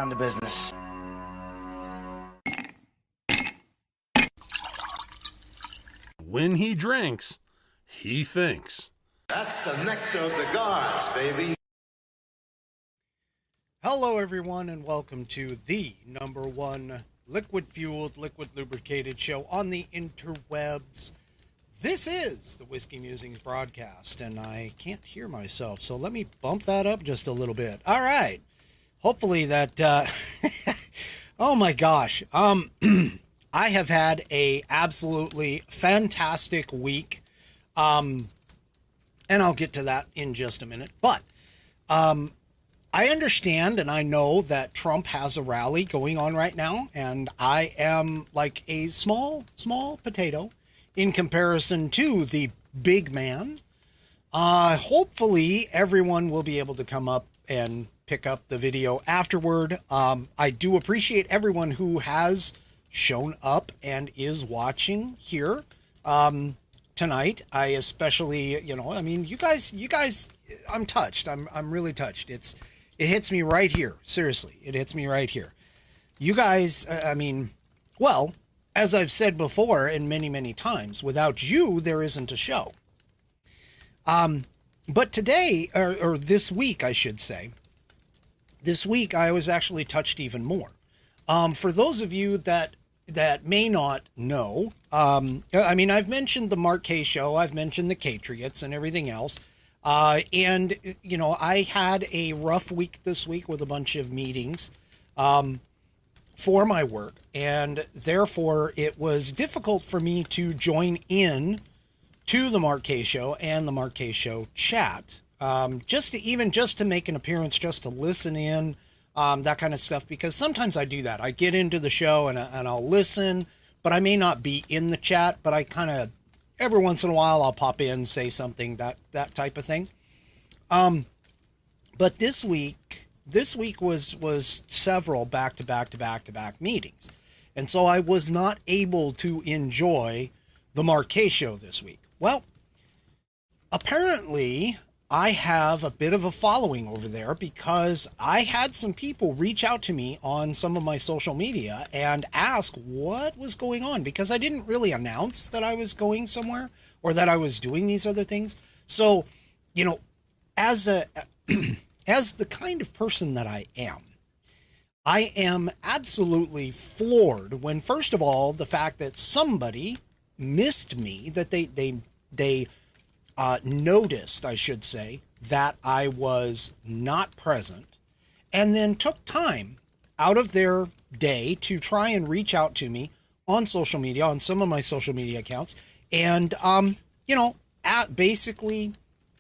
down to business. When he drinks, he thinks. That's the nectar of the gods, baby. Hello, everyone, and welcome to the #1 liquid-fueled, liquid-lubricated show on the interwebs. This is the Whiskey Musings broadcast, and I can't hear myself, so let me bump that up just a little bit. All right. Hopefully that, oh my gosh. I have had a absolutely fantastic week, and I'll get to that in just a minute. But I understand and I know that Trump has a rally going on right now, and I am like a small potato in comparison to the big man. Hopefully everyone will be able to come up and pick up the video afterward. I do appreciate everyone who has shown up and is watching here tonight. I especially, I mean, you guys, I'm touched. I'm really touched. It hits me right here. Seriously, it hits me right here. You guys, I mean, well, as I've said before and many times, without you, there isn't a show. But today, or this week, I should say, this week I was actually touched even more. For those of you that may not know, I mean, I've mentioned the Mark K show, I've mentioned the Catriots and everything else. And, I had a rough week this week with a bunch of meetings for my work, and therefore it was difficult for me to join in to the Mark K show and the Mark K show chat, just to make an appearance, just to listen in, that kind of stuff, because sometimes I do that. I get into the show and I'll listen, but I may not be in the chat, but I kind of, every once in a while, I'll pop in, say something, that type of thing. But this week was several back-to-back meetings. And so I was not able to enjoy the Mark K show this week. Well, apparently I have a bit of a following over there, because I had some people reach out to me on some of my social media and ask what was going on, because I didn't really announce that I was going somewhere or that I was doing these other things. So, as the kind of person that I am absolutely floored when, first of all, the fact that somebody missed me, that they noticed, I should say, that I was not present, and then took time out of their day to try and reach out to me on social media, on some of my social media accounts, and, basically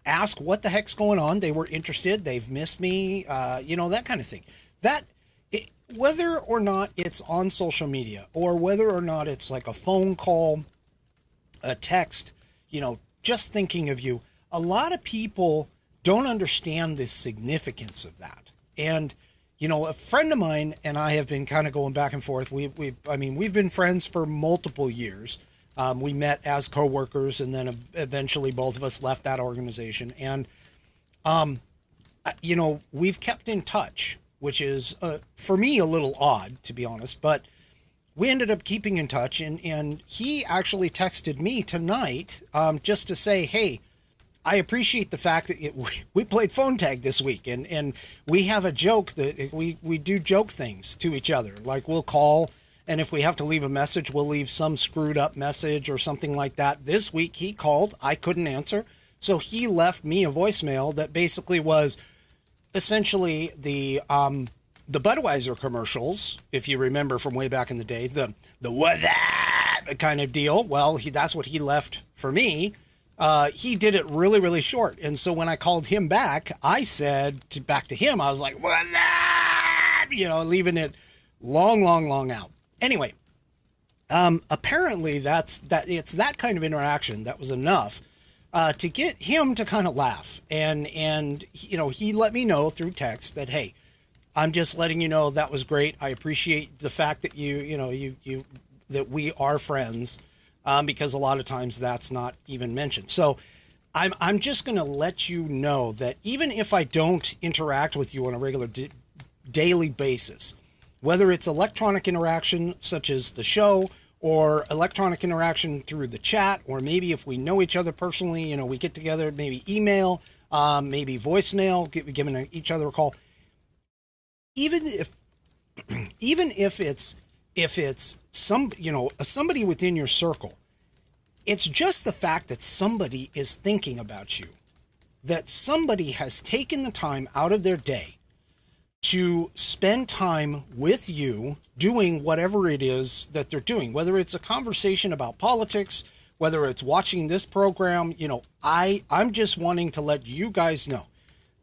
ask what the heck's going on. They were interested. They've missed me, that kind of thing. Whether or not it's on social media, or whether or not it's like a phone call, a text, just thinking of you, a lot of people don't understand the significance of that. And, a friend of mine and I have been kind of going back and forth. We've been friends for multiple years. We met as coworkers, and then eventually both of us left that organization. And, we've kept in touch, which is, for me, a little odd, to be honest, but we ended up keeping in touch, and he actually texted me tonight, just to say, hey, I appreciate the fact that we played phone tag this week, and we have a joke that we do joke things to each other. Like, we'll call, and if we have to leave a message, we'll leave some screwed up message or something like that. This week he called, I couldn't answer, so he left me a voicemail that basically was essentially the Budweiser commercials, if you remember from way back in the day, the what that kind of deal. Well, that's what he left for me. He did it really short. And so when I called him back, I said back to him, I was like, what that? Leaving it long out. Anyway, apparently it's that kind of interaction that was enough to get him to kind of laugh. And he let me know through text that, hey, I'm just letting you know that was great. I appreciate the fact that that we are friends, because a lot of times that's not even mentioned. So I'm just going to let you know that even if I don't interact with you on a regular daily basis, whether it's electronic interaction such as the show, or electronic interaction through the chat, or maybe if we know each other personally, you know, we get together, maybe email, maybe voicemail, giving each other a call. Even if it's some, you know, somebody within your circle, it's just the fact that somebody is thinking about you, that somebody has taken the time out of their day to spend time with you doing whatever it is that they're doing, whether it's a conversation about politics, whether it's watching this program. You know, I'm just wanting to let you guys know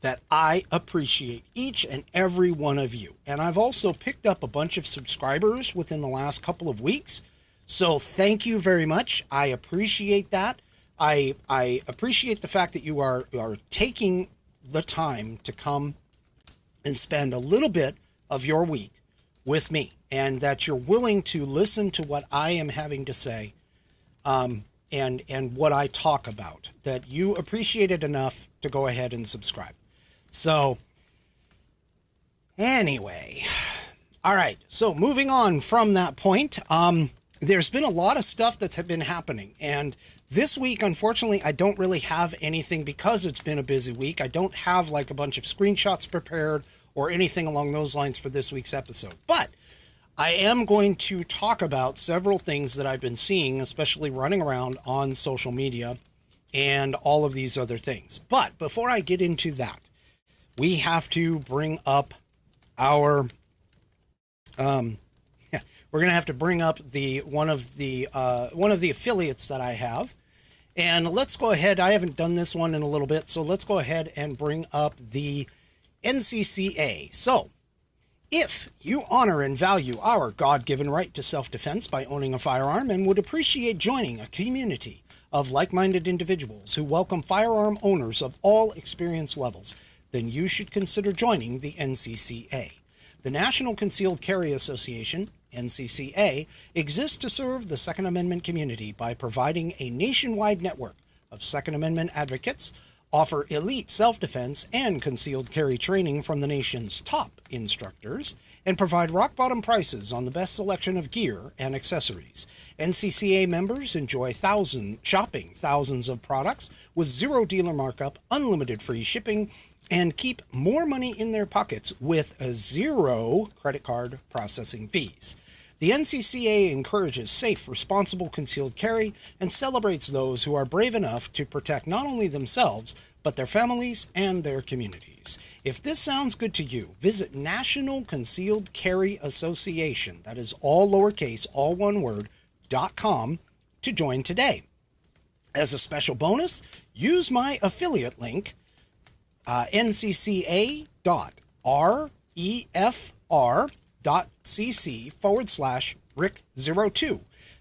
that I appreciate each and every one of you. And I've also picked up a bunch of subscribers within the last couple of weeks. So thank you very much. I appreciate that. I appreciate the fact that you are taking the time to come and spend a little bit of your week with me, and that you're willing to listen to what I am having to say, and what I talk about, that you appreciate it enough to go ahead and subscribe. So anyway, all right. So moving on from that point, there's been a lot of stuff that's been happening, and this week, unfortunately, I don't really have anything because it's been a busy week. I don't have like a bunch of screenshots prepared or anything along those lines for this week's episode. But I am going to talk about several things that I've been seeing, especially running around on social media and all of these other things. But before I get into that, we have to bring up our... we're going to have to bring up one of the affiliates that I have. And let's go ahead. I haven't done this one in a little bit, so let's go ahead and bring up the NCCA. So, if you honor and value our God-given right to self-defense by owning a firearm and would appreciate joining a community of like-minded individuals who welcome firearm owners of all experience levels, then you should consider joining the NCCA. The National Concealed Carry Association, NCCA, exists to serve the Second Amendment community by providing a nationwide network of Second Amendment advocates, offer elite self-defense and concealed carry training from the nation's top instructors, and provide rock-bottom prices on the best selection of gear and accessories. NCCA members enjoy shopping thousands of products with zero dealer markup, unlimited free shipping, and keep more money in their pockets with zero credit card processing fees. The NCCA encourages safe, responsible concealed carry and celebrates those who are brave enough to protect not only themselves, but their families and their communities. If this sounds good to you, visit National Concealed Carry Association, that is all lowercase, all one word, .com, to join today. As a special bonus, use my affiliate link, ncca.refr.cc/Rick02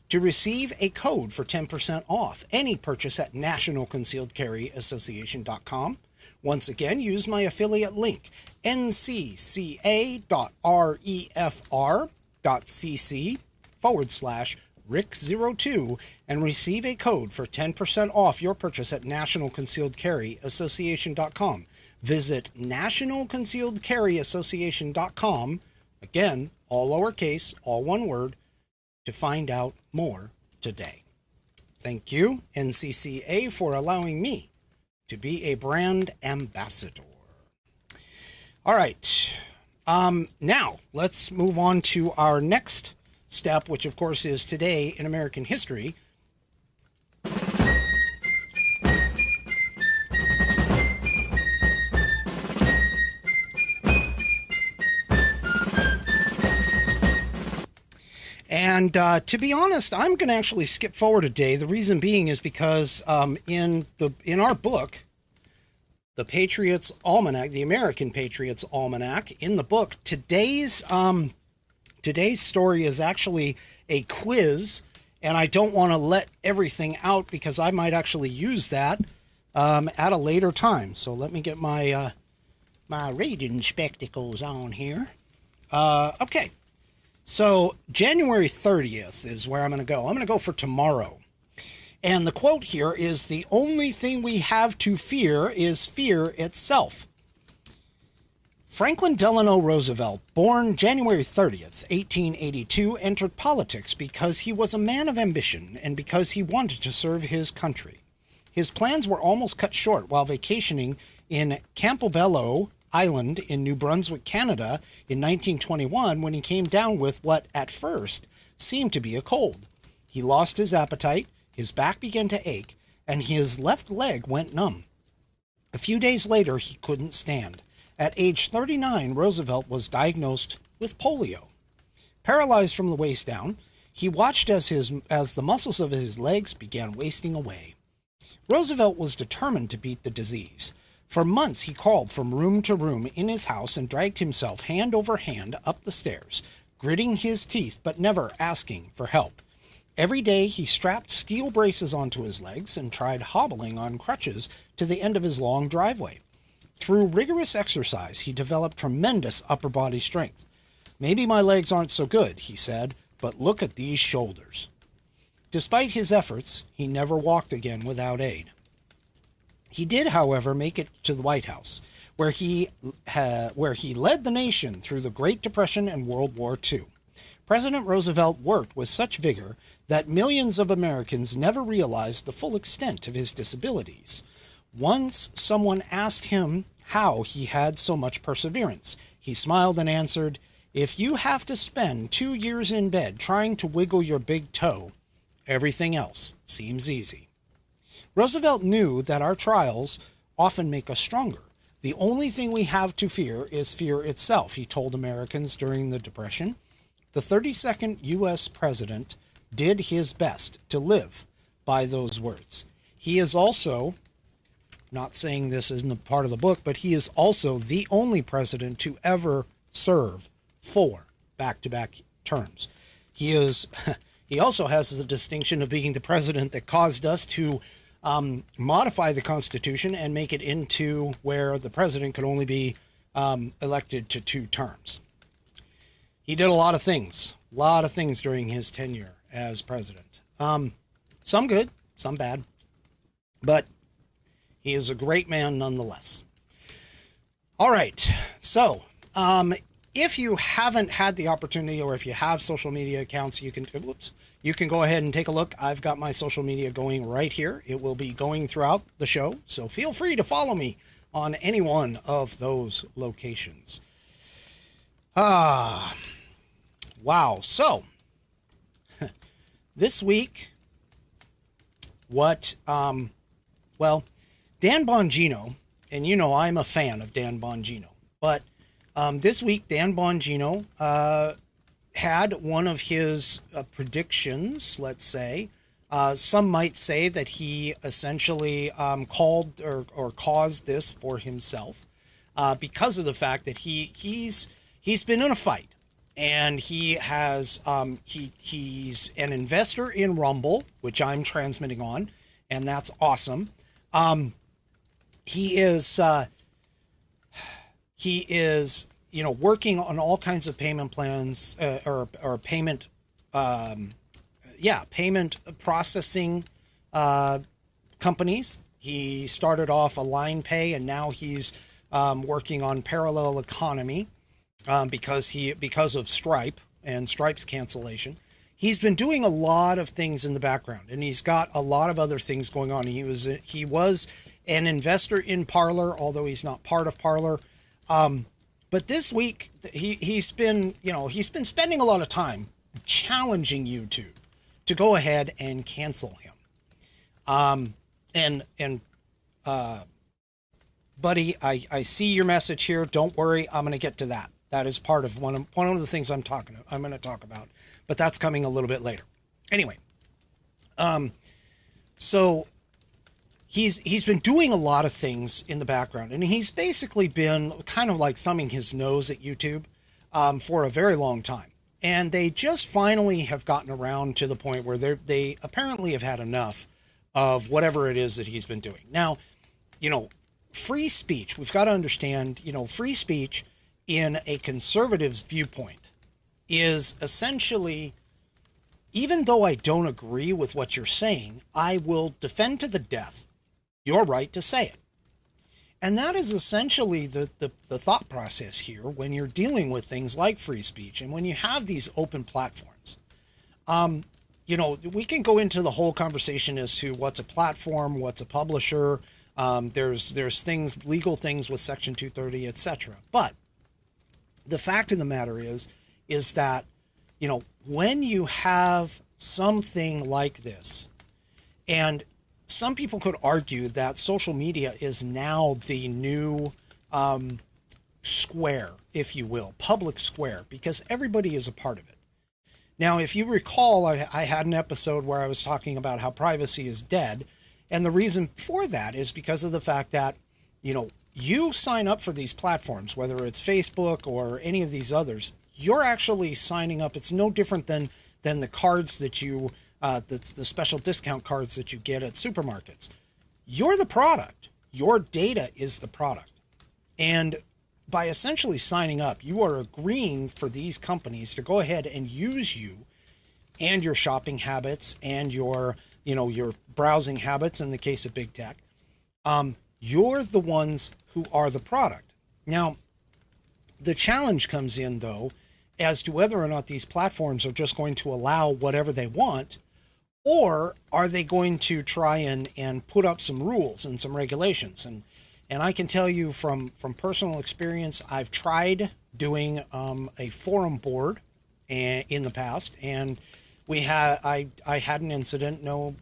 to receive a code for 10% off any purchase at nationalconcealedcarryassociation.com. Once again, use my affiliate link, ncca.refr.cc/Rick02, and receive a code for 10% off your purchase at nationalconcealedcarryassociation.com. Visit nationalconcealedcarryassociation.com, again, all lowercase, all one word, to find out more today. Thank you, NCCA, for allowing me to be a brand ambassador. All right. Now, let's move on to our next step, which, of course, is Today in American History. And to be honest, I'm going to actually skip forward a day. The reason being is because in our book, the Patriots Almanac, the American Patriots Almanac, in the book, today's story is actually a quiz, and I don't want to let everything out because I might actually use that at a later time. So let me get my my reading spectacles on here. Okay. So January 30th is where I'm going to go. I'm going to go for tomorrow. And the quote here is, "The only thing we have to fear is fear itself." Franklin Delano Roosevelt, born January 30th, 1882, entered politics because he was a man of ambition and because he wanted to serve his country. His plans were almost cut short while vacationing in Campobello Island in New Brunswick, Canada in 1921 when he came down with what at first seemed to be a cold. He lost his appetite, his back began to ache, and his left leg went numb. A few days later, he couldn't stand. At age 39, Roosevelt was diagnosed with polio. Paralyzed from the waist down, he watched as the muscles of his legs began wasting away. Roosevelt was determined to beat the disease. For months, he crawled from room to room in his house and dragged himself hand over hand up the stairs, gritting his teeth but never asking for help. Every day, he strapped steel braces onto his legs and tried hobbling on crutches to the end of his long driveway. Through rigorous exercise, he developed tremendous upper body strength. "Maybe my legs aren't so good," he said, "but look at these shoulders." Despite his efforts, he never walked again without aid. He did, however, make it to the White House, where he led the nation through the Great Depression and World War II. President Roosevelt worked with such vigor that millions of Americans never realized the full extent of his disabilities. Once someone asked him how he had so much perseverance. He smiled and answered, "If you have to spend 2 years in bed trying to wiggle your big toe, everything else seems easy." Roosevelt knew that our trials often make us stronger. "The only thing we have to fear is fear itself," he told Americans during the Depression. The 32nd U.S. president did his best to live by those words. He is also, not saying this isn't a part of the book, but he is also the only president to ever serve 4 back-to-back terms. He also has the distinction of being the president that caused us to modify the Constitution and make it into where the president could only be elected to 2 terms. He did a lot of things during his tenure as president. Some good, some bad, but he is a great man nonetheless. All right, so if you haven't had the opportunity, or if you have social media accounts, you can go ahead and take a look. I've got my social media going right here. It will be going throughout the show, so feel free to follow me on any one of those locations. Wow. So this week, Dan Bongino, and you know I'm a fan of Dan Bongino, but this week Dan Bongino had one of his predictions, let's say. Some might say that he essentially called or caused this for himself because of the fact that he's been in a fight. And he has he's an investor in Rumble, which I'm transmitting on, and that's awesome. He is working on all kinds of payment plans or payment processing companies. He started off a Line Pay, and now he's working on Parallel Economy. Because of Stripe and Stripe's cancellation. He's been doing a lot of things in the background, and he's got a lot of other things going on. He was an investor in Parler, although he's not part of Parler. But this week he's been spending a lot of time challenging YouTube to go ahead and cancel him. Buddy, I see your message here. Don't worry, I'm going to get to that. That is part of one of the things I'm going to talk about, but that's coming a little bit later. Anyway, so he's been doing a lot of things in the background, and he's basically been kind of like thumbing his nose at YouTube for a very long time. And they just finally have gotten around to the point where they apparently have had enough of whatever it is that he's been doing. Now, free speech, we've got to understand, free speech in a conservative's viewpoint is essentially, even though I don't agree with what you're saying, I will defend to the death your right to say it. And that is essentially the thought process here when you're dealing with things like free speech and when you have these open platforms. You know, we can go into the whole conversation as to what's a platform, what's a publisher. There's things, legal things with Section 230, etc. But the fact of the matter is that, you know, when you have something like this, and some people could argue that social media is now the new square, if you will, public square, because everybody is a part of it. Now, if you recall, I had an episode where I was talking about how privacy is dead. And the reason for that is because of the fact that, you know, you sign up for these platforms, whether it's Facebook or any of these others, you're actually signing up. It's no different than the cards that you, the special discount cards that you get at supermarkets. You're the product. Your data is the product. And by essentially signing up, you are agreeing for these companies to go ahead and use you and your shopping habits and your, you know, your browsing habits in the case of big tech. You're the ones who are the product. Now, the challenge comes in, though, as to whether or not these platforms are just going to allow whatever they want, or are they going to try and put up some rules and some regulations. And I can tell you from personal experience, I've tried doing a forum board in the past, and I had an incident. No,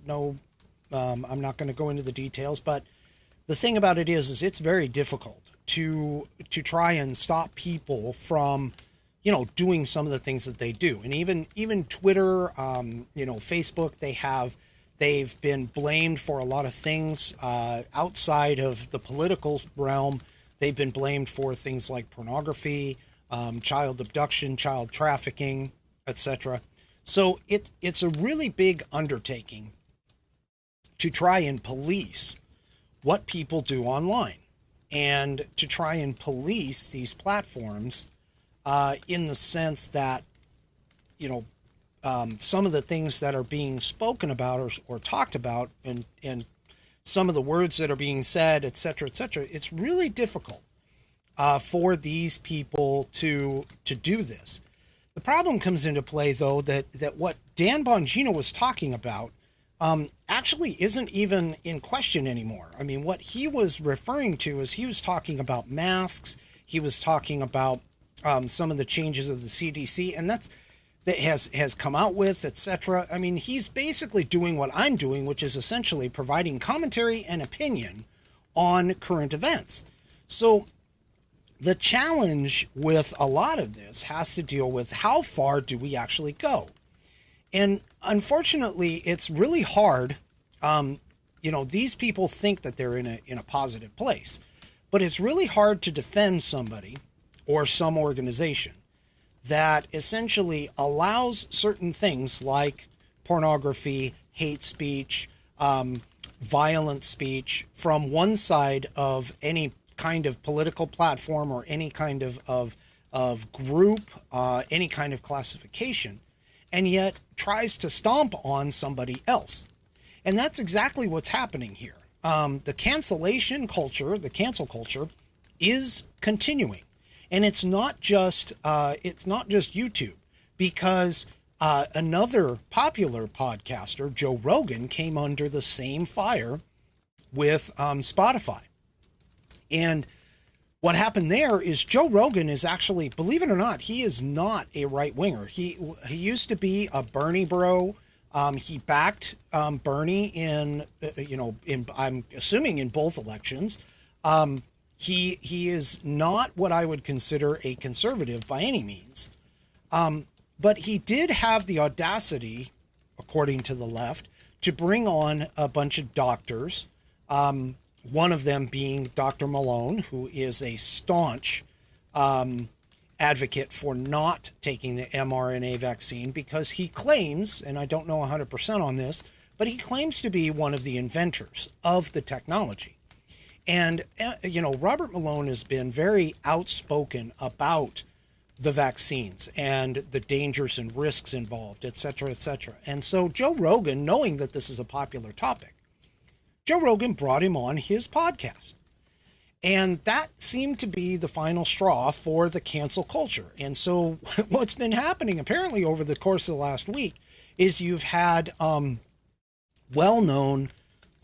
I'm not going to go into the details, but the thing about it is it's very difficult to try and stop people from, you know, doing some of the things that they do. And even Twitter, you know, Facebook, they've been blamed for a lot of things outside of the political realm. They've been blamed for things like pornography, child abduction, child trafficking, etc. So it's a really big undertaking to try and police what people do online and to try and police these platforms in the sense that, you know, some of the things that are being spoken about or talked about and some of the words that are being said, et cetera, it's really difficult for these people to do this. The problem comes into play, though, that what Dan Bongino was talking about actually isn't even in question anymore. I mean, what he was referring to is he was talking about masks. He was talking about some of the changes of the CDC, and that has come out with, etc. I mean, he's basically doing what I'm doing, which is essentially providing commentary and opinion on current events. So the challenge with a lot of this has to deal with how far do we actually go? And unfortunately, it's really hard. You know, these people think that they're in a positive place, but it's really hard to defend somebody or some organization that essentially allows certain things like pornography, hate speech, violent speech from one side of any kind of political platform or any kind of group, any kind of classification, and yet tries to stomp on somebody else. And that's exactly what's happening here. The cancellation culture, the cancel culture, is continuing. And it's not just YouTube, because another popular podcaster, Joe Rogan, came under the same fire with Spotify. And what happened there is Joe Rogan is actually, believe it or not, he is not a right winger. He used to be a Bernie bro. He backed Bernie in I'm assuming in both elections. He is not what I would consider a conservative by any means. But he did have the audacity, according to the left, to bring on a bunch of doctors, one of them being Dr. Malone, who is a staunch advocate for not taking the mRNA vaccine because he claims, and I don't know 100% on this, but he claims to be one of the inventors of the technology. And, Robert Malone has been very outspoken about the vaccines and the dangers and risks involved, et cetera, et cetera. And so Joe Rogan, knowing that this is a popular topic, Joe Rogan brought him on his podcast. And that seemed to be the final straw for the cancel culture. And so what's been happening apparently over the course of the last week is you've had well-known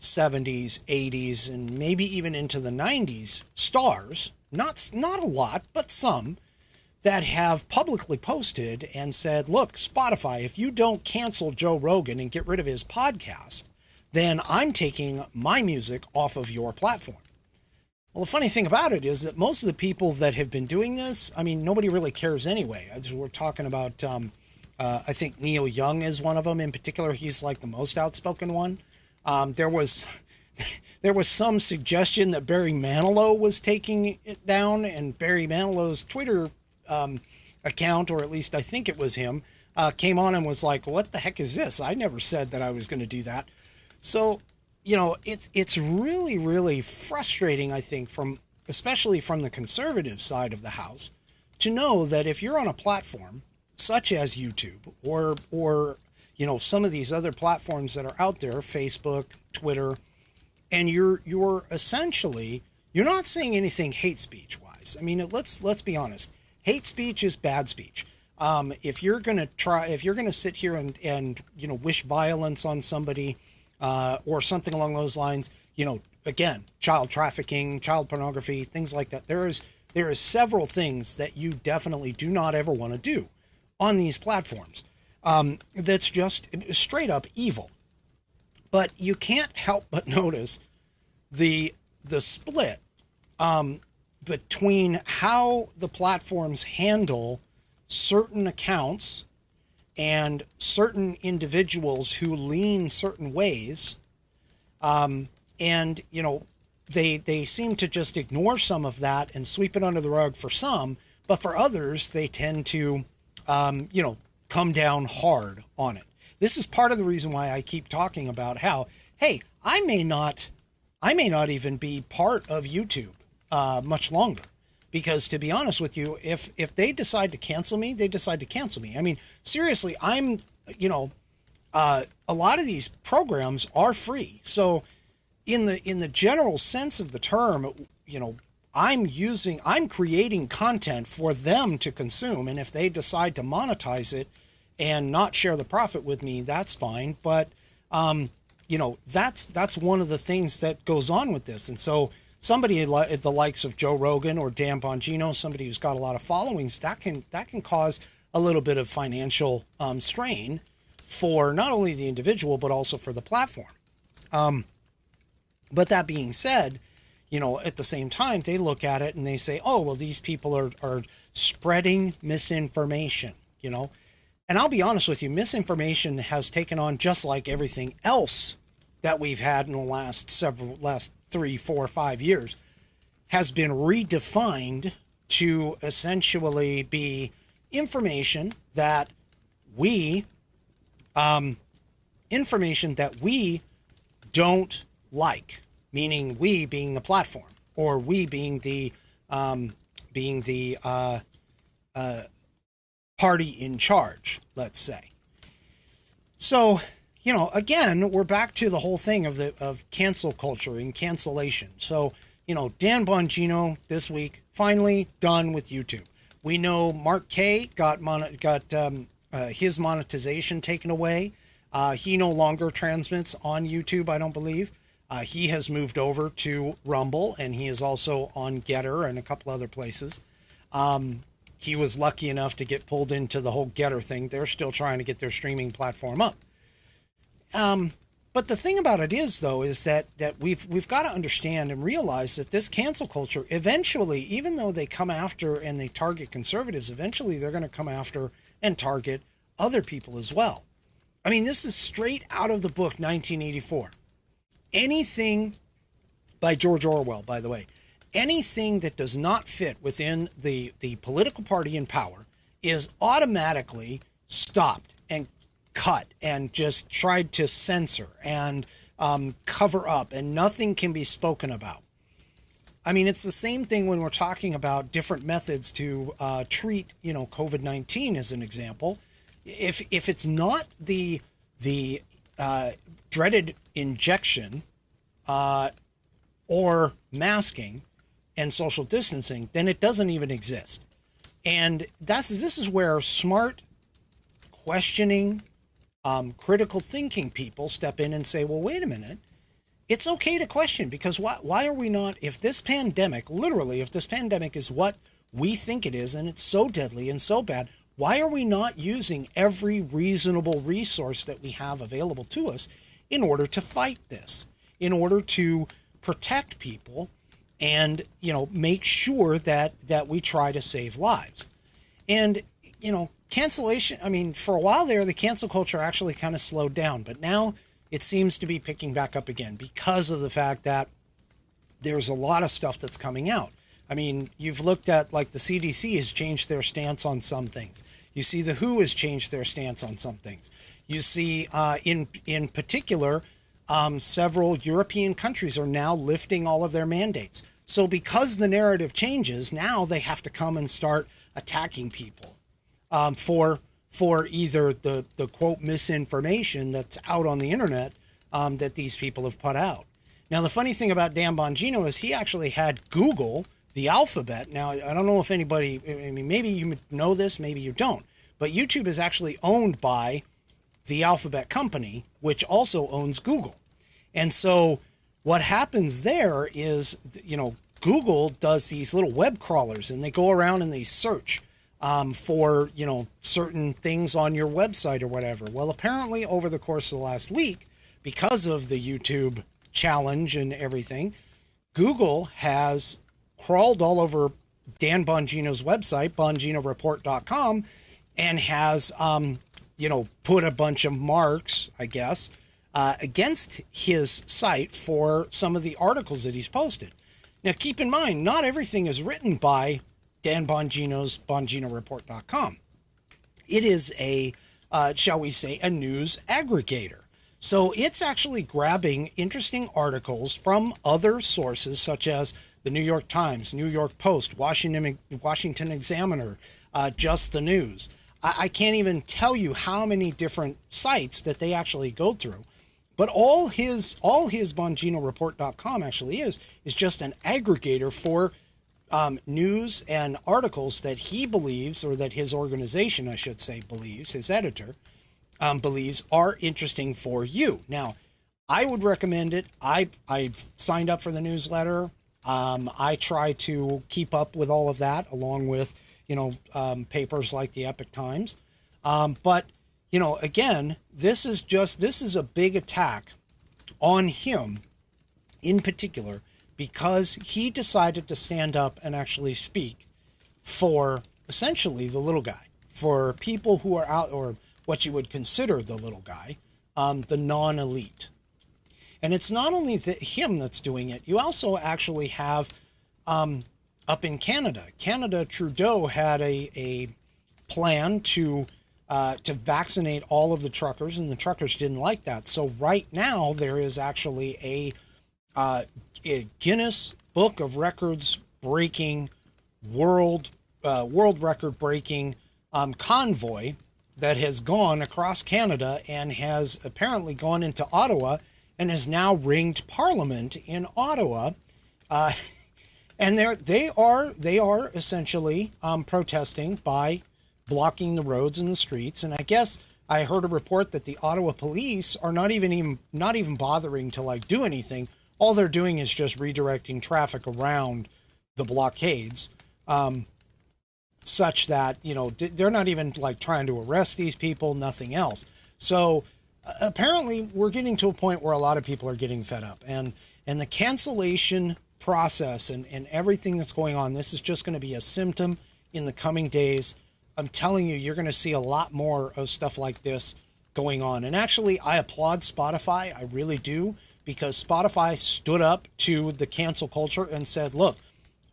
70s, 80s, and maybe even into the 90s stars, not a lot, but some, that have publicly posted and said, look, Spotify, if you don't cancel Joe Rogan and get rid of his podcast, then I'm taking my music off of your platform. Well, the funny thing about it is that most of the people that have been doing this, I mean, nobody really cares anyway. We're talking about, I think Neil Young is one of them in particular. He's like the most outspoken one. There was some suggestion that Barry Manilow was taking it down, and Barry Manilow's Twitter account, or at least I think it was him, came on and was like, what the heck is this? I never said that I was going to do that. So, you know, it's really, really frustrating, I think, especially from the conservative side of the house, to know that if you're on a platform such as YouTube or you know, some of these other platforms that are out there, Facebook, Twitter, and you're essentially, you're not saying anything hate speech wise. I mean, let's be honest. Hate speech is bad speech. If you're going to sit here and, you know, wish violence on somebody, or something along those lines, you know, again, child trafficking, child pornography, things like that. There is several things that you definitely do not ever want to do on these platforms. That's just straight up evil. But you can't help but notice the split between how the platforms handle certain accounts and certain individuals who lean certain ways. And, you know, they seem to just ignore some of that and sweep it under the rug for some, but for others, they tend to, you know, come down hard on it. This is part of the reason why I keep talking about how, hey, I may not even be part of YouTube much longer. Because to be honest with you, if they decide to cancel me, they decide to cancel me. I mean, seriously, I'm, you know, a lot of these programs are free. So in the general sense of the term, you know, I'm creating content for them to consume. And if they decide to monetize it and not share the profit with me, that's fine. But, you know, that's one of the things that goes on with this. And so somebody at the likes of Joe Rogan or Dan Bongino, somebody who's got a lot of followings, that can cause a little bit of financial strain for not only the individual, but also for the platform. But that being said, you know, at the same time, they look at it and they say, oh, well, these people are spreading misinformation, you know. And I'll be honest with you, misinformation has taken on, just like everything else that we've had in the last 3, 4, 5 years, has been redefined to essentially be information that we don't like, meaning we being the platform, or we being the party in charge, let's say. So, you know, again, we're back to the whole thing of cancel culture and cancellation. So, you know, Dan Bongino this week finally done with YouTube. We know Mark K got his monetization taken away. He no longer transmits on YouTube, I don't believe. He has moved over to Rumble, and he is also on Getter and a couple other places. He was lucky enough to get pulled into the whole Getter thing. They're still trying to get their streaming platform up. But the thing about it is, though, is that we've got to understand and realize that this cancel culture, eventually, even though they come after and they target conservatives, eventually they're going to come after and target other people as well. I mean, this is straight out of the book 1984. Anything by George Orwell, by the way, anything that does not fit within the political party in power is automatically stopped and cut and just tried to censor and cover up, and nothing can be spoken about. I mean, it's the same thing when we're talking about different methods to treat, you know, COVID-19 as an example. If it's not the dreaded injection or masking, and social distancing, then it doesn't even exist. And this is where smart, questioning, critical thinking people step in and say, well, wait a minute. It's okay to question, because why are we not, if this pandemic, literally, if this pandemic is what we think it is, and it's so deadly and so bad, why are we not using every reasonable resource that we have available to us in order to fight this, in order to protect people and, make sure that we try to save lives? And, cancellation, I mean, for a while there, the cancel culture actually kind of slowed down, but now it seems to be picking back up again because of the fact that there's a lot of stuff that's coming out. I mean, you've looked at, like, the CDC has changed their stance on some things. You see the WHO has changed their stance on some things. You see, in particular, several European countries are now lifting all of their mandates. So because the narrative changes, now they have to come and start attacking people for either the quote misinformation that's out on the internet that these people have put out. Now, the funny thing about Dan Bongino is he actually had Google, the alphabet. Now, I don't know if anybody, I mean, maybe you know this, maybe you don't, but YouTube is actually owned by the Alphabet company, which also owns Google. And so what happens there is, Google does these little web crawlers, and they go around and they search for, certain things on your website or whatever. Well, apparently over the course of the last week, because of the YouTube challenge and everything, Google has crawled all over Dan Bongino's website, bonginoreport.com, and has, put a bunch of marks, I guess, against his site for some of the articles that he's posted. Now, keep in mind, not everything is written by Dan Bongino's bonginoreport.com. It is shall we say, a news aggregator. So it's actually grabbing interesting articles from other sources, such as the New York Times, New York Post, Washington Examiner, Just the News. I can't even tell you how many different sites that they actually go through. But all his bonginoreport.com actually is just an aggregator for news and articles that he believes, or that his organization, I should say, believes, his editor, believes are interesting for you. Now, I would recommend it. I've signed up for the newsletter. I try to keep up with all of that, along with, papers like the Epic Times. But, again, this is a big attack on him in particular, because he decided to stand up and actually speak for essentially the little guy, for people who are out, or what you would consider the little guy, the non-elite. And it's not only him that's doing it. You also actually have, up in Canada, Trudeau had a plan to vaccinate all of the truckers, and the truckers didn't like that. So right now there is actually a Guinness Book of Records breaking, world record breaking convoy that has gone across Canada and has apparently gone into Ottawa and has now ringed Parliament in Ottawa. And they are essentially protesting by blocking the roads and the streets. And I guess I heard a report that the Ottawa police are not even bothering to do anything. All they're doing is just redirecting traffic around the blockades, such that, they're not even trying to arrest these people, nothing else. So apparently we're getting to a point where a lot of people are getting fed up, and the cancellation process and everything that's going on, this is just going to be a symptom in the coming days. I'm telling you, you're going to see a lot more of stuff like this going on. And actually, I applaud Spotify. I really do, because Spotify stood up to the cancel culture and said, look,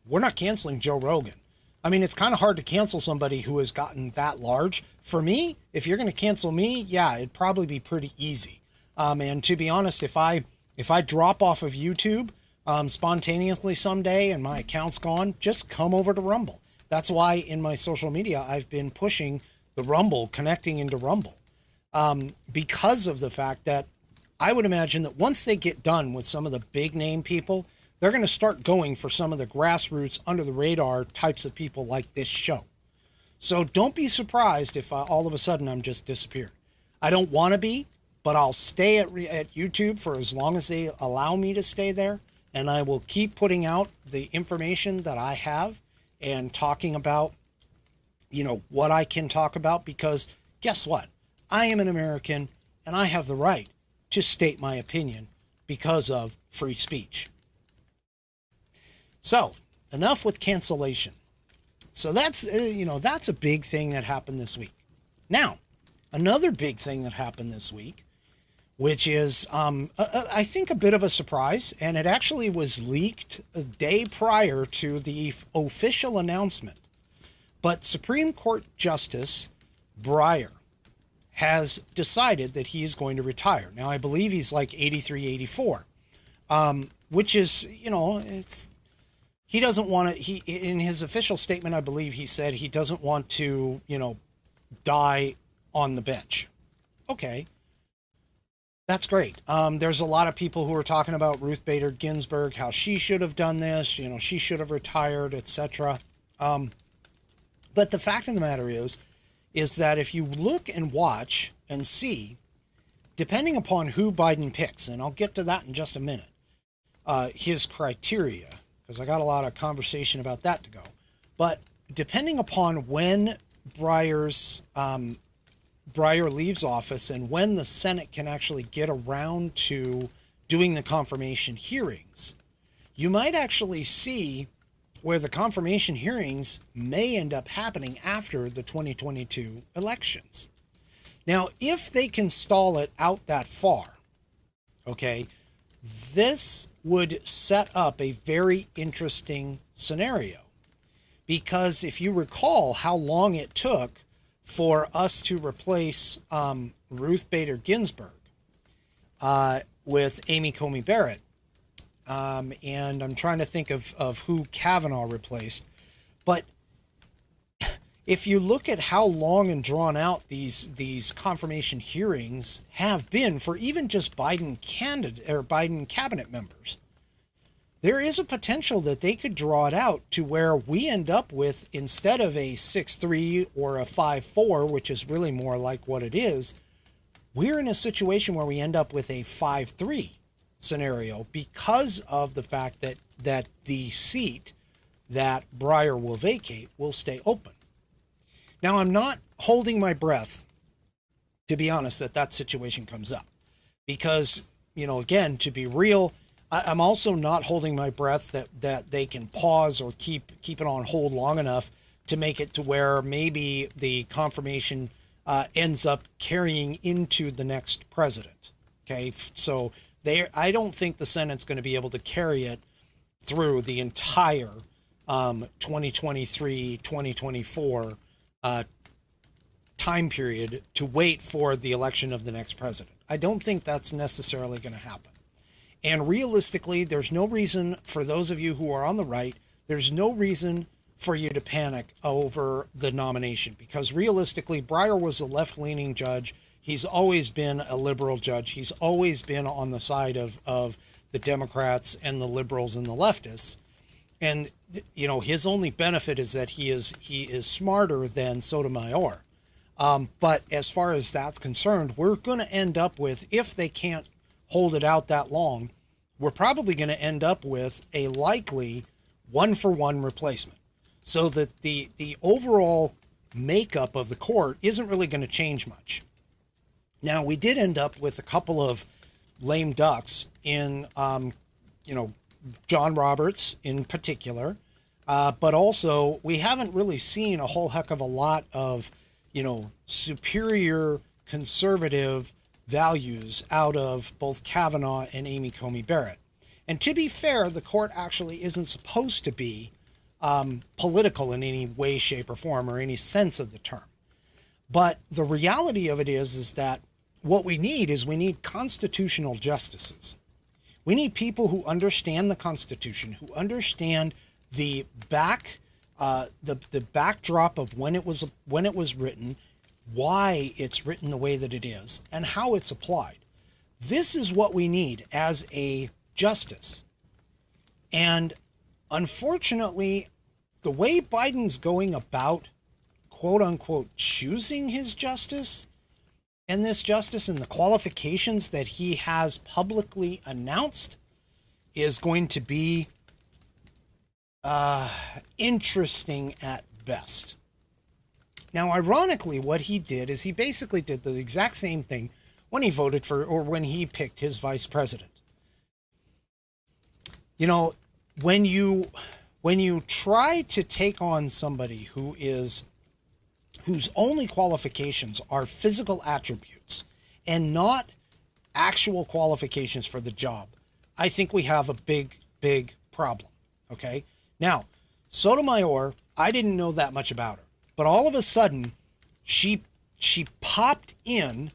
we're not canceling Joe Rogan. I mean, it's kind of hard to cancel somebody who has gotten that large. For me, if you're going to cancel me, yeah, it'd probably be pretty easy. And to be honest, if I drop off of YouTube spontaneously someday and my account's gone, just come over to Rumble. That's why in my social media, I've been pushing the Rumble, connecting into Rumble, because of the fact that I would imagine that once they get done with some of the big name people, they're going to start going for some of the grassroots, under the radar types of people like this show. So don't be surprised if all of a sudden I'm just disappeared. I don't want to be, but I'll stay at YouTube for as long as they allow me to stay there. And I will keep putting out the information that I have and talking about, you know, what I can talk about, because guess what? I am an American and I have the right to state my opinion because of free speech. So enough with cancellation. So that's, that's a big thing that happened this week. Now, another big thing that happened this week, which is, I think, a bit of a surprise, and it actually was leaked a day prior to the official announcement. But Supreme Court Justice Breyer has decided that he is going to retire. Now, I believe he's like 83, 84, which is, he doesn't want to, in his official statement, I believe he said he doesn't want to, die on the bench. Okay. That's great. There's a lot of people who are talking about Ruth Bader Ginsburg, how she should have done this, she should have retired, etc. But the fact of the matter is that if you look and watch and see, depending upon who Biden picks, and I'll get to that in just a minute, his criteria, because I got a lot of conversation about that to go. But depending upon when Breyer leaves office and when the Senate can actually get around to doing the confirmation hearings, you might actually see where the confirmation hearings may end up happening after the 2022 elections. Now, if they can stall it out that far, okay, this would set up a very interesting scenario. Because if you recall how long it took for us to replace Ruth Bader Ginsburg with Amy Coney Barrett, and I'm trying to think of who Kavanaugh replaced. But if you look at how long and drawn out these confirmation hearings have been for even just Biden cabinet members, there is a potential that they could draw it out to where we end up with, instead of a 6-3 or a 5-4, which is really more like what it is, we're in a situation where we end up with a 5-3 scenario because of the fact that the seat that Breyer will vacate will stay open. Now, I'm not holding my breath, to be honest, that situation comes up. Because, again, to be real, I'm also not holding my breath that they can pause or keep it on hold long enough to make it to where maybe the confirmation ends up carrying into the next president. Okay, so I don't think the Senate's going to be able to carry it through the entire 2023-2024 time period to wait for the election of the next president. I don't think that's necessarily going to happen. And realistically, there's no reason for those of you who are on the right, there's no reason for you to panic over the nomination, because realistically, Breyer was a left-leaning judge. He's always been a liberal judge. He's always been on the side of the Democrats and the liberals and the leftists. And, his only benefit is that he is smarter than Sotomayor. But as far as that's concerned, we're going to end up with, if they can't hold it out that long, we're probably going to end up with a likely 1-for-1 replacement. So that the overall makeup of the court isn't really going to change much. Now, we did end up with a couple of lame ducks in, John Roberts in particular, but also we haven't really seen a whole heck of a lot of, superior conservative values out of both Kavanaugh and Amy Coney Barrett. And to be fair, the court actually isn't supposed to be political in any way, shape, or form, or any sense of the term. But the reality of it is that what we need constitutional justices. We need people who understand the Constitution, who understand the backdrop of when it was written, why it's written the way that it is, and how it's applied. This is what we need as a justice. And unfortunately, the way Biden's going about, quote unquote, choosing his justice and this justice and the qualifications that he has publicly announced is going to be interesting at best. Now, ironically, what he did is he basically did the exact same thing when he voted for, or when he picked his vice president. You know, when you try to take on somebody whose only qualifications are physical attributes and not actual qualifications for the job, I think we have a big, big problem. Okay. Now, Sotomayor, I didn't know that much about her, but all of a sudden she popped in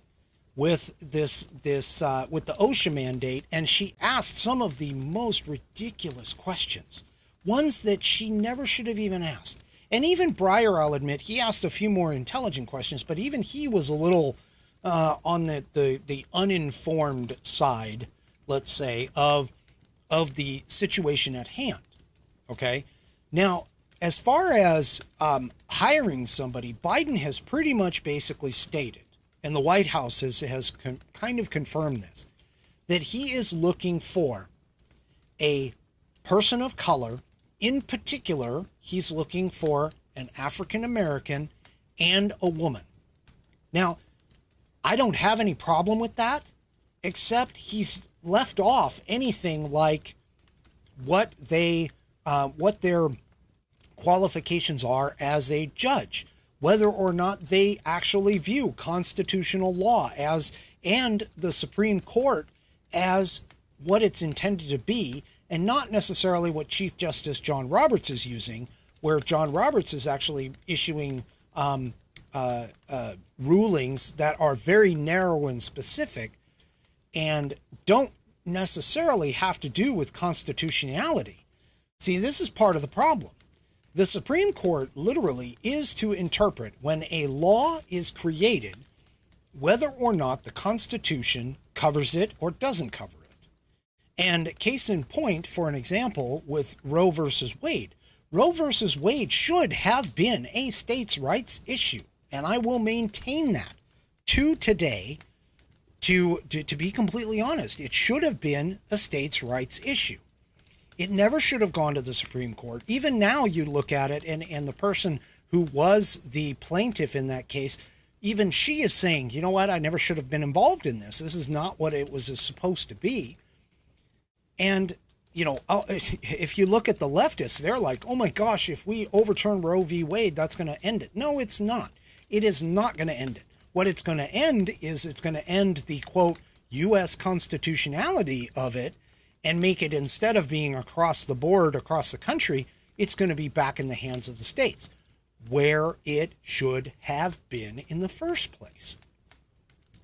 with this with the OSHA mandate, and she asked some of the most ridiculous questions, ones that she never should have even asked. And even Breyer, I'll admit, he asked a few more intelligent questions, but even he was a little on the uninformed side, let's say, of the situation at hand. Okay. Now, as far as hiring somebody, Biden has pretty much basically stated, and the White House has kind of confirmed this, that he is looking for a person of color. In particular, he's looking for an African American and a woman. Now, I don't have any problem with that, except he's left off anything like what their qualifications are as a judge, whether or not they actually view constitutional law and the Supreme Court as what it's intended to be, and not necessarily what Chief Justice John Roberts is using, where John Roberts is actually issuing rulings that are very narrow and specific and don't necessarily have to do with constitutionality. See, this is part of the problem. The Supreme Court literally is to interpret when a law is created, whether or not the Constitution covers it or doesn't cover it. And case in point, for an example, with Roe versus Wade. Roe versus Wade should have been a states' rights issue, and I will maintain that to today. To be completely honest, it should have been a states' rights issue. It never should have gone to the Supreme Court. Even now you look at it, and the person who was the plaintiff in that case, even she is saying, you know what, I never should have been involved in this. This is not what it was supposed to be. And, you know, if you look at the leftists, they're like, oh my gosh, if we overturn Roe v. Wade, that's going to end it. No, it's not. It is not going to end it. What it's going to end is it's going to end the, quote, U.S. constitutionality of it, and make it, instead of being across the board, across the country, it's going to be back in the hands of the states, where it should have been in the first place.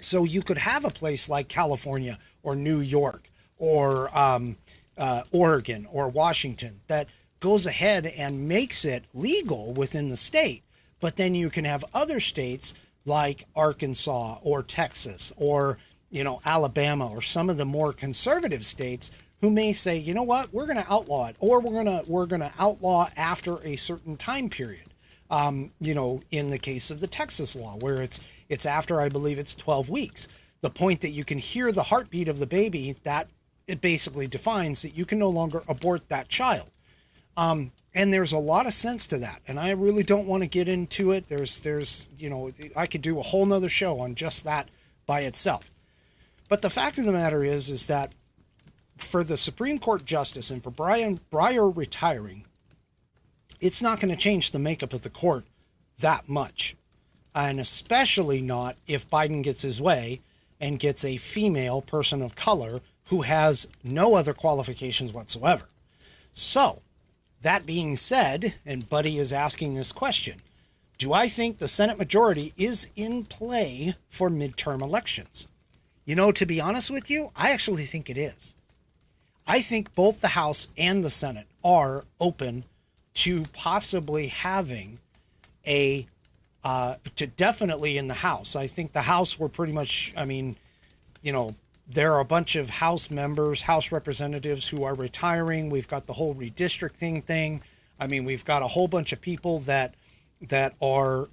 So you could have a place like California or New York or Oregon or Washington that goes ahead and makes it legal within the state, but then you can have other states like Arkansas or Texas or, you know, Alabama or some of the more conservative states who may say, you know what, we're going to outlaw it, or we're going to outlaw after a certain time period. You know, in the case of the Texas law, where it's after, I believe it's 12 weeks, the point that you can hear the heartbeat of the baby, that it basically defines that you can no longer abort that child. And there's a lot of sense to that. And I really don't want to get into it. There's, you know, I could do a whole nother show on just that by itself. But the fact of the matter is that for the Supreme Court justice and for Breyer retiring, it's not going to change the makeup of the court that much. And especially not if Biden gets his way and gets a female person of color who has no other qualifications whatsoever. So, that being said, and Buddy is asking this question, do I think the Senate majority is in play for midterm elections? You know, to be honest with you, I actually think it is. I think both the House and the Senate are open to possibly having to definitely in the House. I think the House were pretty much, I mean, you know, There are a bunch of House members, House representatives who are retiring. We've got the whole redistricting thing. I mean, we've got a whole bunch of people that are,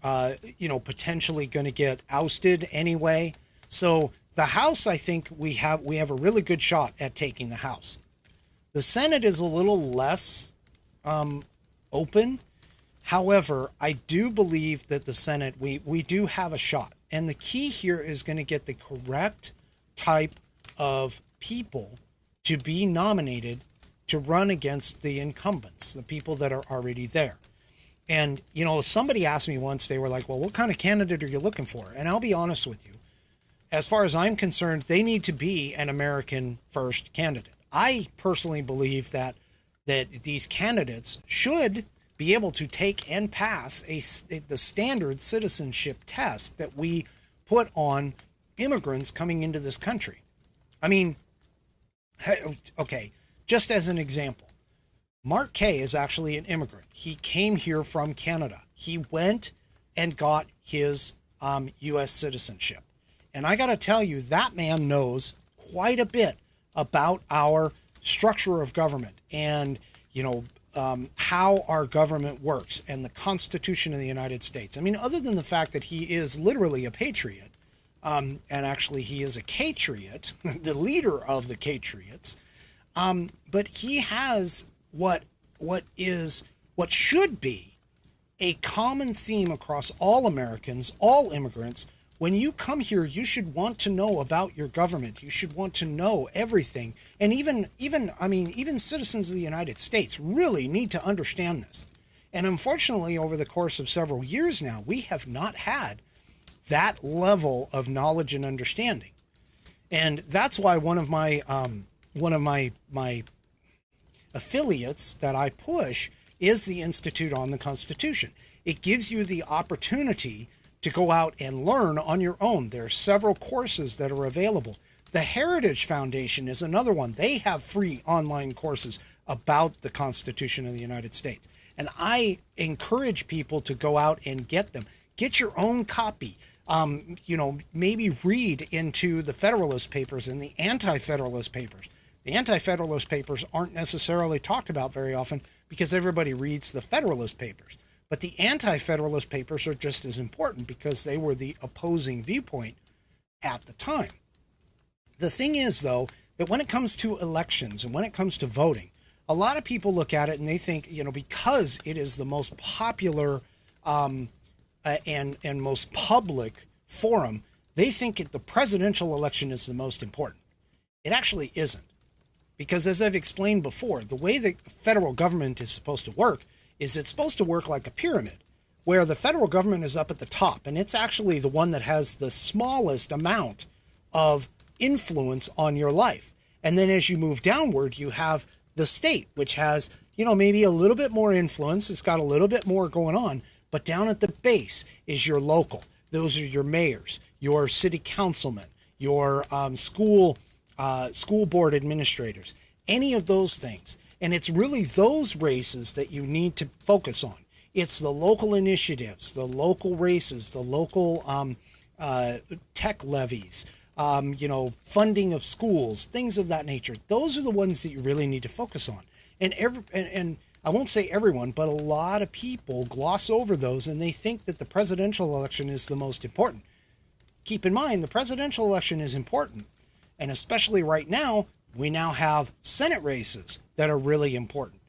potentially going to get ousted anyway. So the House, I think we have a really good shot at taking the House. The Senate is a little less open. However, I do believe that the Senate, we do have a shot. And the key here is going to get the correct type of people to be nominated to run against the incumbents, the people that are already there. And, somebody asked me once, they were like, well, what kind of candidate are you looking for? And I'll be honest with you. As far as I'm concerned, they need to be an American first candidate. I personally believe that these candidates should be able to take and pass the standard citizenship test that we put on immigrants coming into this country. I mean, okay, just as an example, Mark Kay is actually an immigrant. He came here from Canada. He went and got his U.S. citizenship. And I got to tell you, that man knows quite a bit about our structure of government and, how our government works and the Constitution of the United States. I mean, other than the fact that he is literally a patriot, and actually he is a Catriot, the leader of the Catriots, but he has what should be a common theme across all Americans, all immigrants. When you come here, you should want to know about your government. You should want to know everything. And even citizens of the United States really need to understand this. And unfortunately, over the course of several years now, we have not had that level of knowledge and understanding. And that's why one of my affiliates that I push is the Institute on the Constitution. It gives you the opportunity to go out and learn on your own. There are several courses that are available. The Heritage Foundation is another one. They have free online courses about the Constitution of the United States. And I encourage people to go out and get them. Get your own copy. Maybe read into the Federalist Papers and the Anti-Federalist Papers. The Anti-Federalist Papers aren't necessarily talked about very often because everybody reads the Federalist Papers. But the Anti-Federalist Papers are just as important because they were the opposing viewpoint at the time. The thing is, though, that when it comes to elections and when it comes to voting, a lot of people look at it and they think, because it is the most popular and most public forum, they think the presidential election is the most important. It actually isn't. Because as I've explained before, the way the federal government is supposed to work is it's supposed to work like a pyramid, where the federal government is up at the top, and it's actually the one that has the smallest amount of influence on your life. And then as you move downward, you have the state, which has, maybe a little bit more influence. It's got a little bit more going on, but down at the base is your local. Those are your mayors, your city councilmen, your school board administrators, any of those things. And it's really those races that you need to focus on. It's the local initiatives, the local races, the local tech levies, funding of schools, things of that nature. Those are the ones that you really need to focus on. And I won't say everyone, but a lot of people gloss over those and they think that the presidential election is the most important. Keep in mind, the presidential election is important. And especially right now, we now have Senate races that are really important.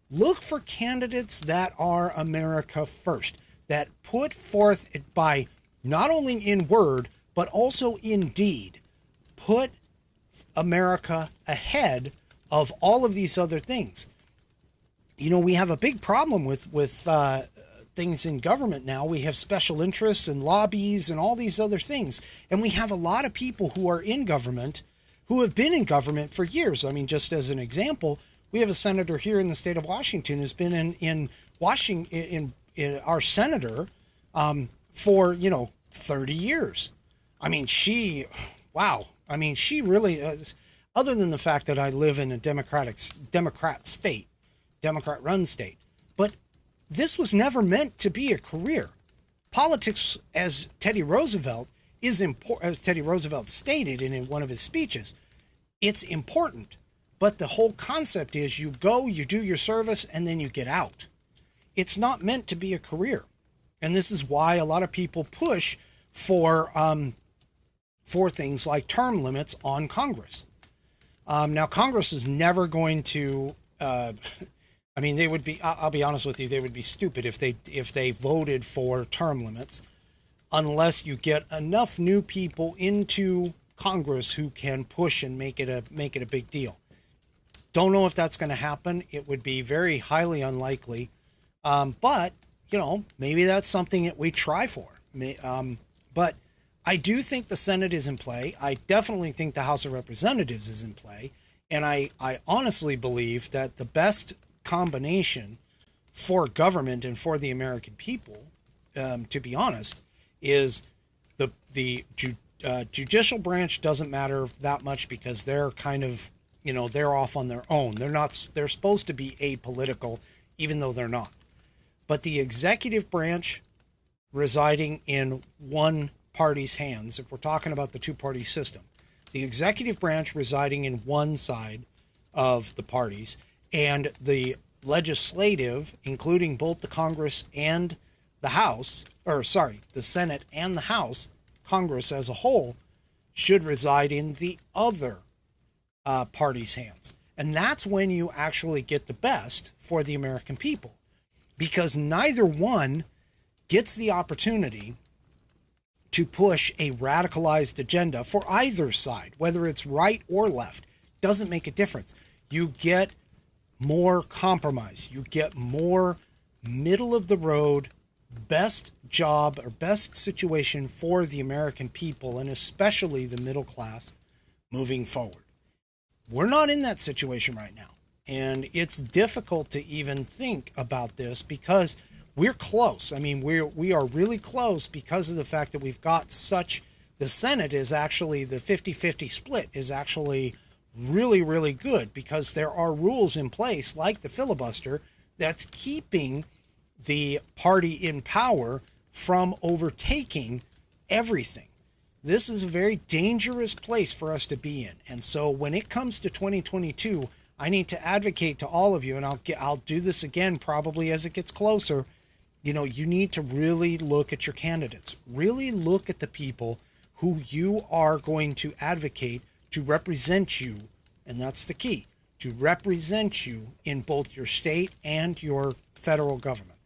Look for candidates that are America first, that put forth by not only in word, but also in deed, put America ahead of all of these other things. We have a big problem with things in government now. We have special interests and lobbies and all these other things. And we have a lot of people who are in government who have been in government for years. I mean, just as an example, we have a senator here in the state of Washington who's been in Washington, in our senator for, 30 years. I mean, she really, other than the fact that I live in a Democrat run state, but this was never meant to be a career. Politics, as Teddy Roosevelt, is important, as Teddy Roosevelt stated in one of his speeches. It's important, but the whole concept is you go, you do your service, and then you get out. It's not meant to be a career. And this is why a lot of people push for things like term limits on Congress. Now, Congress is never going to, I mean, they would be, I'll be honest with you, they would be stupid if they voted for term limits, unless you get enough new people into Congress who can push and make it a big deal. Don't know if that's going to happen. It would be very highly unlikely. But, you know, maybe that's something that we try for. But I do think the Senate is in play. I definitely think the House of Representatives is in play. And I honestly believe that the best combination for government and for the American people, to be honest, is the judicial branch doesn't matter that much because they're kind of, you know, they're off on their own. They're supposed to be apolitical, even though they're not. But the executive branch residing in one party's hands, if we're talking about the two-party system, the executive branch residing in one side of the parties, and the legislative, including both the Congress and the House, the Senate and the House, Congress as a whole, should reside in the other party's hands. And that's when you actually get the best for the American people, because neither one gets the opportunity to push a radicalized agenda for either side, whether it's right or left. Doesn't make a difference. You get more compromise. You get more middle of the road, best job or best situation for the American people, and especially the middle class moving forward. We're not in that situation right now. And it's difficult to even think about this because we're close. I mean, we are really close because of the fact that we've got the Senate is actually, the 50-50 split is actually really, really good because there are rules in place like the filibuster that's keeping the party in power from overtaking everything. This is a very dangerous place for us to be in. And so when it comes to 2022, I need to advocate to all of you, and I'll do this again probably as it gets closer. You know, you need to really look at your candidates. Really look at the people who you are going to advocate to represent you, and that's the key, to represent you in both your state and your federal government.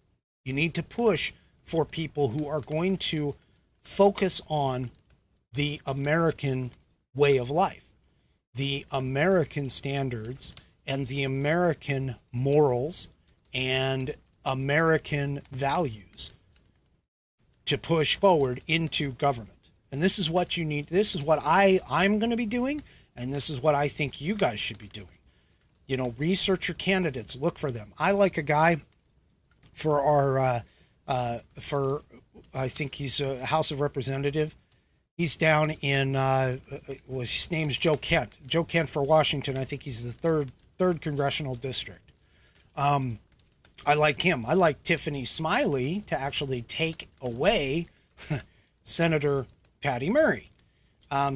You need to push for people who are going to focus on the American way of life, the American standards, and the American morals and American values to push forward into government. And this is what you need. This is what I'm going to be doing, and this is what I think you guys should be doing. You know, research your candidates, look for them. I like a guy for our, I think he's a House of Representative. He's down in, his name's Joe Kent. Joe Kent for Washington. I think he's the third congressional district. I like him. I like Tiffany Smiley to actually take away Senator Patty Murray.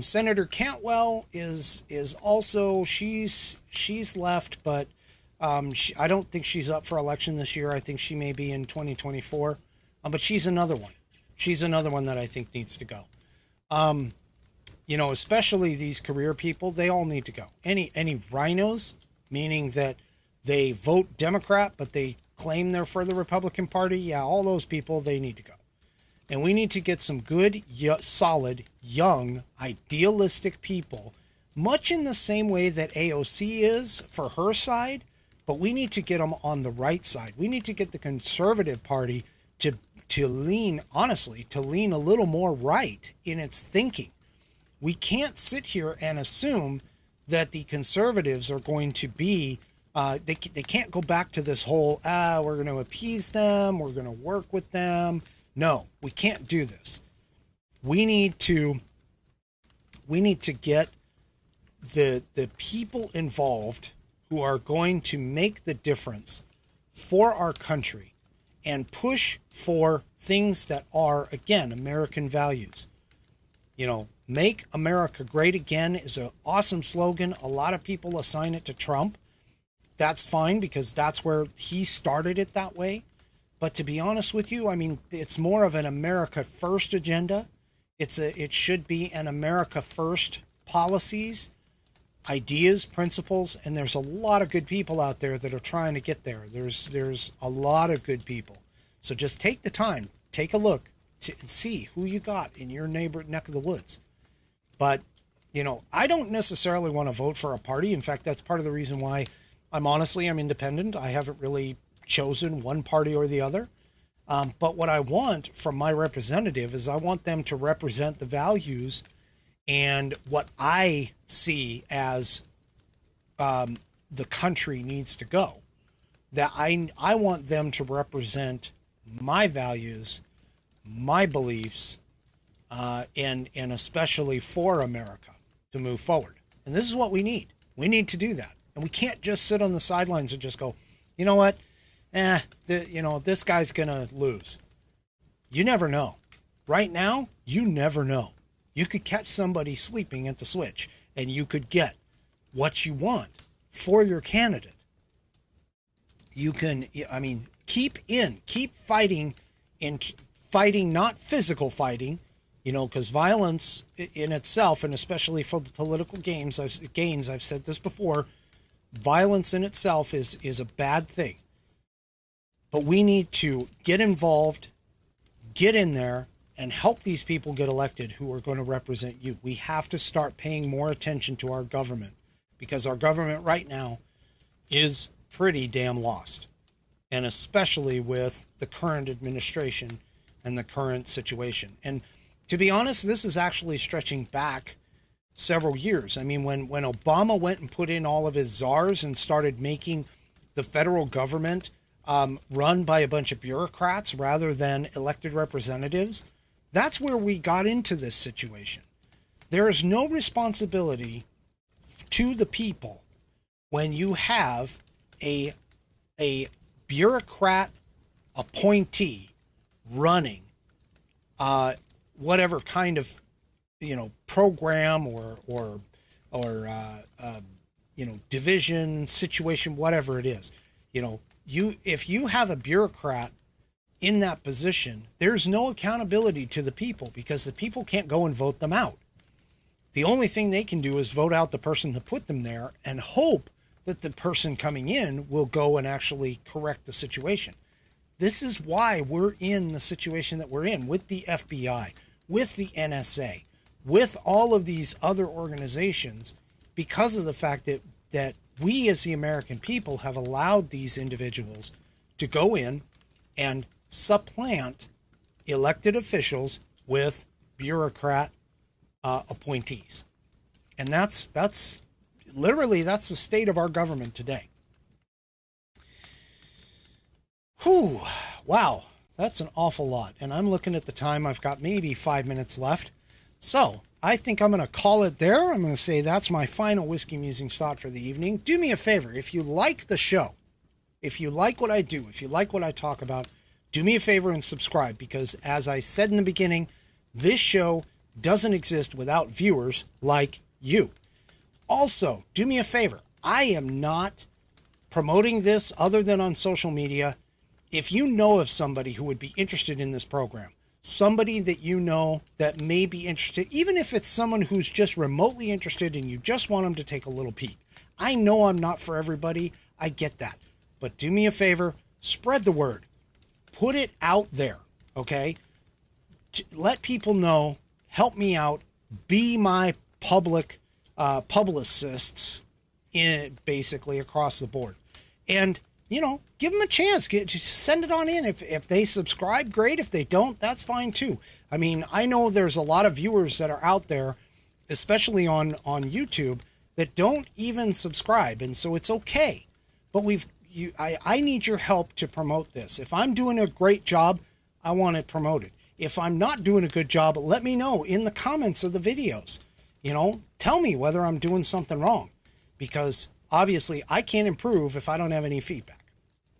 Senator Cantwell is also, she's left, but I don't think she's up for election this year. I think she may be in 2024. But she's another one. She's another one that I think needs to go. You know, especially these career people, they all need to go. Any rhinos, meaning that they vote Democrat, but they claim they're for the Republican Party. Yeah, all those people, they need to go. And we need to get some good, solid, young, idealistic people, much in the same way that AOC is for her side, but we need to get them on the right side. We need to get the Conservative Party to lean, honestly, to lean a little more right in its thinking. We can't sit here and assume that the conservatives are going to be, they can't go back to this whole, we're going to appease them, we're going to work with them. No, we can't do this. We need to get the people involved who are going to make the difference for our country and push for things that are, again, American values. You know, make America great again is an awesome slogan. A lot of people assign it to Trump. That's fine because that's where he started it that way. But to be honest with you, I mean, it's more of an America first agenda. It should be an America first policies, ideas, principles, and there's a lot of good people out there that are trying to get there. There's a lot of good people. So just take the time, take a look and see who you got in your neighbor neck of the woods. But, you know, I don't necessarily want to vote for a party. In fact, that's part of the reason why I'm independent. I haven't really chosen one party or the other. But what I want from my representative is I want them to represent the values and what I see as the country needs to go. That I want them to represent my values, my beliefs, and especially for America to move forward. And this is what we need. We need to do that. And we can't just sit on the sidelines and just go, you know what? This guy's going to lose. You never know. Right now, you never know. You could catch somebody sleeping at the switch and you could get what you want for your candidate. You can, I mean, keep fighting, not physical fighting, you know, because violence in itself, and especially for political gains, I've said this before, violence in itself is a bad thing. But we need to get involved, get in there, and help these people get elected who are going to represent you. We have to start paying more attention to our government because our government right now is pretty damn lost. And especially with the current administration and the current situation. And to be honest, this is actually stretching back several years. I mean, when Obama went and put in all of his czars and started making the federal government run by a bunch of bureaucrats rather than elected representatives, that's where we got into this situation. There is no responsibility to the people when you have a bureaucrat appointee running whatever kind of, you know, program or division, situation, whatever it is. You know, if you have a bureaucrat in that position, there's no accountability to the people because the people can't go and vote them out. The only thing they can do is vote out the person that put them there and hope that the person coming in will go and actually correct the situation. This is why we're in the situation that we're in with the FBI, with the NSA, with all of these other organizations, because of the fact that we as the American people have allowed these individuals to go in and supplant elected officials with bureaucrat appointees. And that's literally the state of our government today. Whew, wow, that's an awful lot. And I'm looking at the time, I've got maybe 5 minutes left. So I think I'm going to call it there. I'm going to say that's my final Whiskey Musings thought for the evening. Do me a favor, if you like the show, if you like what I do, if you like what I talk about, do me a favor and subscribe, because as I said in the beginning, this show doesn't exist without viewers like you. Also, do me a favor. I am not promoting this other than on social media. If you know of somebody who would be interested in this program, somebody that you know that may be interested, even if it's someone who's just remotely interested and you just want them to take a little peek. I know I'm not for everybody. I get that. But do me a favor, spread the word. Put it out there, okay? Let people know. Help me out. Be my publicists basically across the board. And, you know, give them a chance. Send it on in. If they subscribe, great. If they don't, that's fine too. I mean, I know there's a lot of viewers that are out there, especially on YouTube, that don't even subscribe. And so it's okay. But I need your help to promote this. If I'm doing a great job, I want it promoted. If I'm not doing a good job, let me know in the comments of the videos. You know, tell me whether I'm doing something wrong, because obviously I can't improve if I don't have any feedback.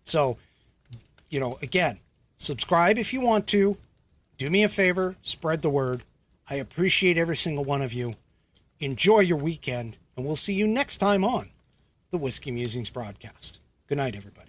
So, you know, again, subscribe if you want to. Do me a favor, spread the word. I appreciate every single one of you. Enjoy your weekend, and we'll see you next time on the Whiskey Musings broadcast. Good night, everybody.